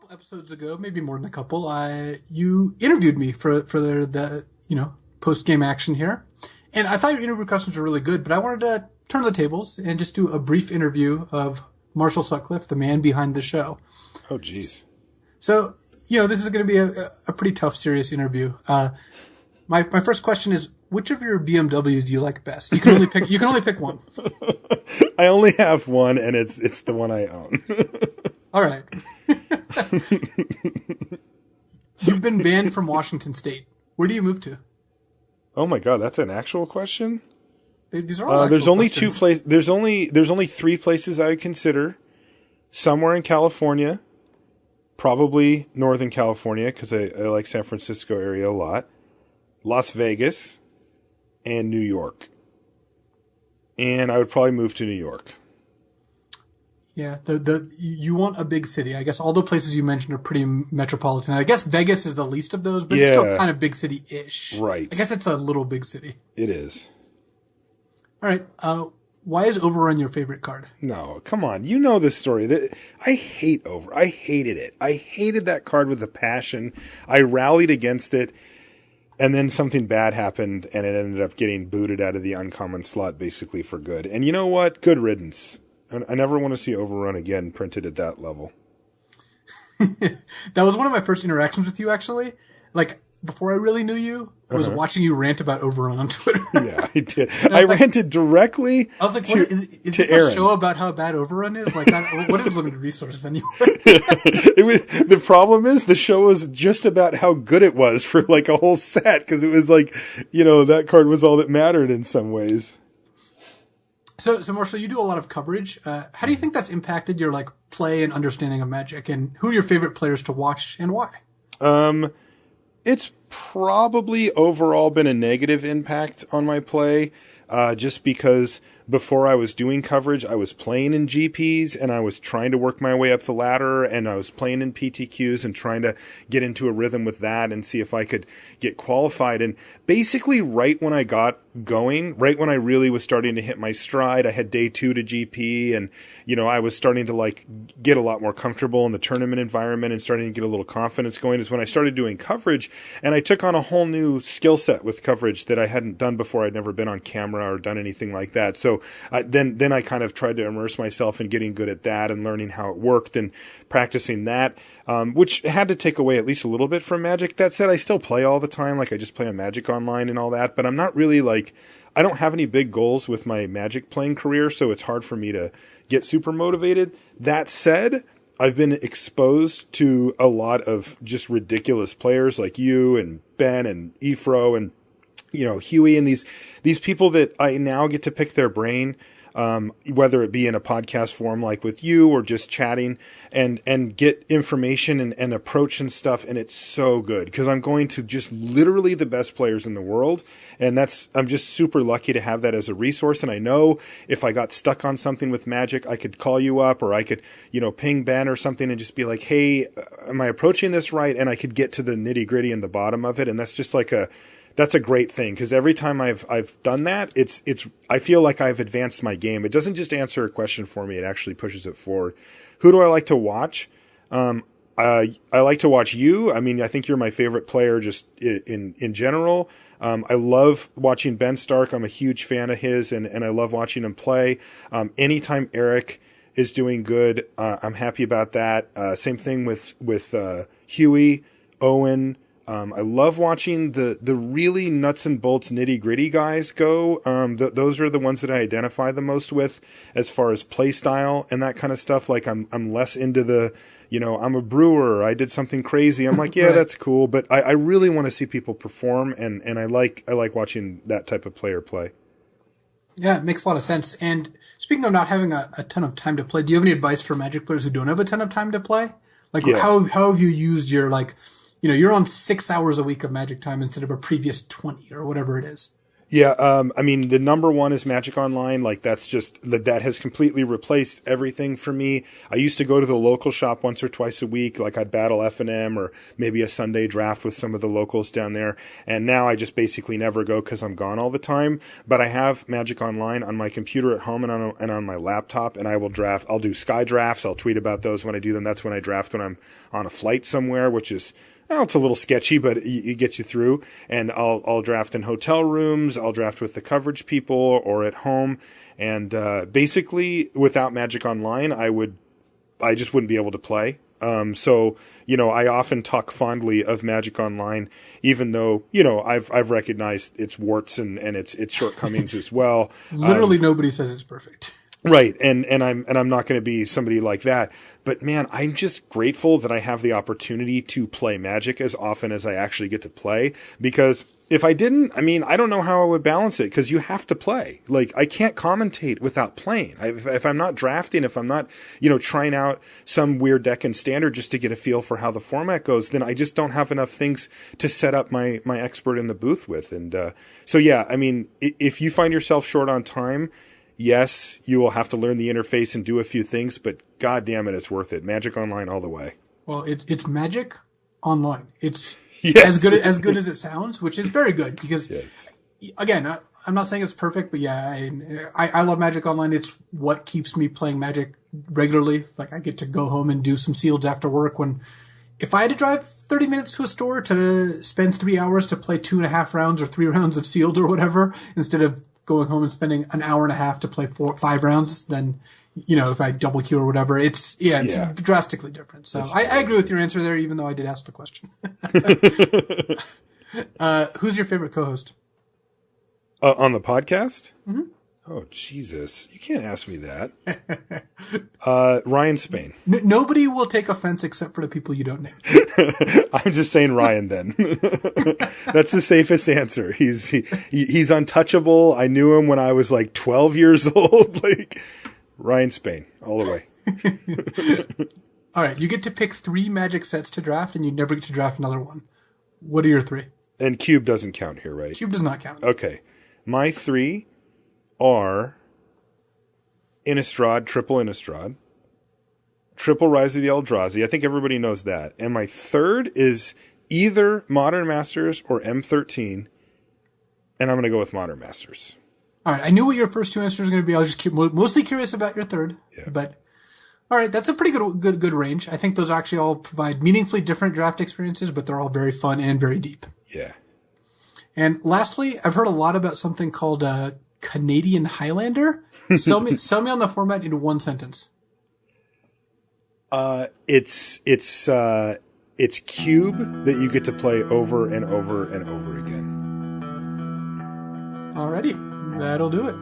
couple episodes ago, maybe more than a couple, you interviewed me for the post game action here, and I thought your interview questions were really good. But I wanted to turn the tables and just do a brief interview of Marshall Sutcliffe, the man behind the show. Oh, geez. So this is going to be a pretty tough, serious interview. My first question is, which of your BMWs do you like best? You can only pick one. I only have one, and it's the one I own. All right. You've been banned from Washington State. Where do you move to? Oh my God, that's an actual question? These are all there's only questions. 2 places. There's only 3 places I would consider. Somewhere in California, probably Northern California, because I like San Francisco area a lot. Las Vegas, and New York. And I would probably move to New York. Yeah, you want a big city. I guess all the places you mentioned are pretty metropolitan. I guess Vegas is the least of those, but it's still kind of big city-ish. Right. I guess it's a little big city. It is. All right. Why is Overrun your favorite card? No, come on. You know this story. I hate Over. I hated it. I hated that card with a passion. I rallied against it, and then something bad happened, and it ended up getting booted out of the uncommon slot basically for good. And you know what? Good riddance. I never want to see Overrun again printed at that level. That was one of my first interactions with you, actually. Like, before I really knew you, I was watching you rant about Overrun on Twitter. Yeah, I did. I ranted directly I was like, is this Aaron. A show about how bad Overrun is? Like, what is limited resources anyway? The problem is the show was just about how good it was for like a whole set, because it was like, that card was all that mattered in some ways. So Marshall, you do a lot of coverage. How do you think that's impacted your play and understanding of Magic? And who are your favorite players to watch and why? It's probably overall been a negative impact on my play, just because before I was doing coverage, I was playing in GPs and I was trying to work my way up the ladder, and I was playing in PTQs and trying to get into a rhythm with that and see if I could get qualified. And basically right when I got going, right when I really was starting to hit my stride, I had day 2 to GP, and I was starting to get a lot more comfortable in the tournament environment and starting to get a little confidence going, is when I started doing coverage, and I took on a whole new skill set with coverage that I hadn't done before. I'd never been on camera or done anything like that. So then I kind of tried to immerse myself in getting good at that and learning how it worked and practicing that, which had to take away at least a little bit from Magic. That said, I still play all the time. I just play on Magic Online and all that, but I'm not really I don't have any big goals with my Magic playing career, so it's hard for me to get super motivated. That said, I've been exposed to a lot of just ridiculous players like you and Ben and Efro and Huey, and these people that I now get to pick their brain, whether it be in a podcast form like with you or just chatting and get information and approach and stuff. And it's so good because I'm going to just literally the best players in the world. And I'm just super lucky to have that as a resource. And I know if I got stuck on something with Magic, I could call you up, or I could, ping Ben or something and just be like, hey, am I approaching this right? And I could get to the nitty gritty and the bottom of it. And that's just that's a great thing, because every time I've done that, I feel like I've advanced my game. It doesn't just answer a question for me; it actually pushes it forward. Who do I like to watch? I like to watch you. I mean, I think you're my favorite player just in general. I love watching Ben Stark. I'm a huge fan of his, and I love watching him play. Anytime Eric is doing good, I'm happy about that. Same thing with Huey, Owen. I love watching the really nuts and bolts nitty gritty guys go. Those are the ones that I identify the most with as far as play style and that kind of stuff. I'm less into the, I'm a brewer. I did something crazy. I'm like, yeah, right. That's cool. But I really want to see people perform, and I like watching that type of player play. Yeah, it makes a lot of sense. And speaking of not having a ton of time to play, do you have any advice for Magic players who don't have a ton of time to play? How have you used your you're on 6 hours a week of Magic time instead of a previous 20 or whatever it is. Yeah, I mean, the number one is Magic Online. Like, that's just, that has completely replaced everything for me. I used to go to the local shop once or twice a week. Like, I'd battle F&M or maybe a Sunday draft with some of the locals down there. And now I just basically never go because I'm gone all the time. But I have Magic Online on my computer at home and on my laptop, and I will draft. I'll do sky drafts. I'll tweet about those when I do them. That's when I draft when I'm on a flight somewhere, which is, well, it's a little sketchy, but it gets you through. And I'll draft in hotel rooms. I'll draft with the coverage people or at home. And basically, without Magic Online, I just wouldn't be able to play. So, I often talk fondly of Magic Online, even though, I've recognized its warts and its shortcomings as well. Literally nobody says it's perfect. Right. And I'm not going to be somebody like that. But man, I'm just grateful that I have the opportunity to play Magic as often as I actually get to play, because if I didn't, I mean, I don't know how I would balance it, because you have to play. Like, I can't commentate without playing. If I'm not drafting, if I'm not, trying out some weird deck in Standard just to get a feel for how the format goes, then I just don't have enough things to set up my expert in the booth with. And so, yeah, I mean, if you find yourself short on time, yes, you will have to learn the interface and do a few things, but god damn it, it's worth it. Magic Online all the way. Well, it's Magic Online. It's yes. as good as it sounds, which is very good because, yes. Again, I'm not saying it's perfect, but yeah, I love Magic Online. It's what keeps me playing Magic regularly. Like, I get to go home and do some sealeds after work if I had to drive 30 minutes to a store to spend 3 hours to play 2.5 rounds or 3 rounds of sealed or whatever, instead of going home and spending an hour and a half to play 5 rounds, then, if I double queue or whatever, it's drastically different. So I agree with your answer there, even though I did ask the question. Who's your favorite co-host? On the podcast? Mm-hmm. Oh, Jesus. You can't ask me that. Ryan Spain. Nobody will take offense except for the people you don't name. I'm just saying Ryan then. That's the safest answer. He's untouchable. I knew him when I was like 12 years old. Like, Ryan Spain, all the way. All right, you get to pick 3 Magic sets to draft, and you never get to draft another one. What are your 3? And Cube doesn't count here, right? Cube does not count. Okay. My 3 are Innistrad, triple Innistrad, triple Rise of the Eldrazi. I think everybody knows that. And my 3rd is either Modern Masters or M13, and I'm going to go with Modern Masters. All right, I knew what your first 2 answers were going to be. I was just mostly curious about your 3rd. Yeah. But all right, that's a pretty good range. I think those actually all provide meaningfully different draft experiences, but they're all very fun and very deep. Yeah. And lastly, I've heard a lot about something called Canadian Highlander. Sell me on the format in 1 sentence. It's Cube that you get to play over and over and over again. Alrighty, that'll do it.